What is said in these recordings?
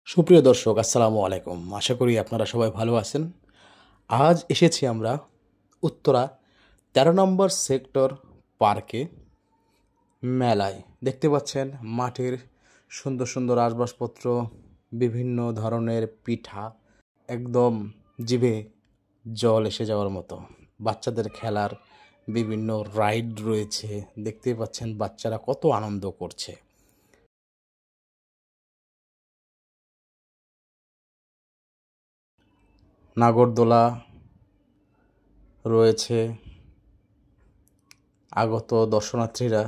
সুপ্রিয় দর্শক, আসসালামু আলাইকুম। আশা করি আপনারা সবাই ভালো আছেন। আজ এসেছি আমরা উত্তরা ১৩ নম্বর সেক্টর পার্কে মেলায়। দেখতে পাচ্ছেন মাটির সুন্দর সুন্দর আসবাবপত্র, বিভিন্ন ধরনের পিঠা, একদম জিভে জল এসে যাওয়ার মতো। বাচ্চাদের খেলার বিভিন্ন রাইড রয়েছে। দেখতেই পাচ্ছেন বাচ্চারা কত আনন্দ করছে। নাগরদোলা রয়েছে, আগত দর্শনার্থীরা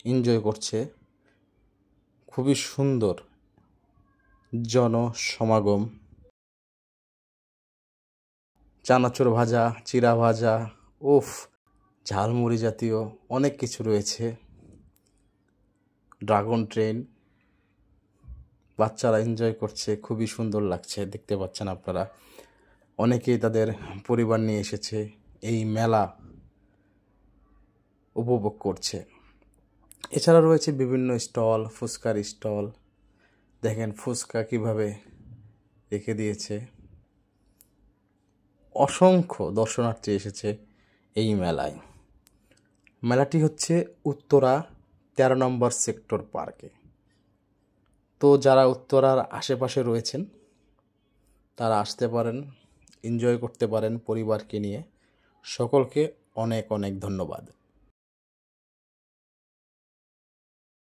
এনজয় করছে। খুবই সুন্দর জনসমাগম। চানাচুর ভাজা, চিড়া ভাজা, উফ, ঝালমুড়ি জাতীয় অনেক কিছু রয়েছে। ড্রাগন ট্রেন, বাচ্চারা এনজয় করছে, খুবই সুন্দর লাগছে। দেখতে পাচ্ছেন আপনারা, অনেকেই তাদের পরিবার নিয়ে এসেছে, এই মেলা উপভোগ করছে। এছাড়া রয়েছে বিভিন্ন স্টল, ফুচকার স্টল। দেখেন ফুচকা কিভাবে রেখে দিয়েছে। অসংখ্য দর্শনার্থী এসেছে এই মেলায়। মেলাটি হচ্ছে উত্তরা ১৩ নম্বর সেক্টর পার্কে। তো যারা উত্তরার আশেপাশে রয়েছেন তারা আসতে পারেন, এনজয় করতে পারেন পরিবারকে নিয়ে। সকলকে অনেক অনেক ধন্যবাদ।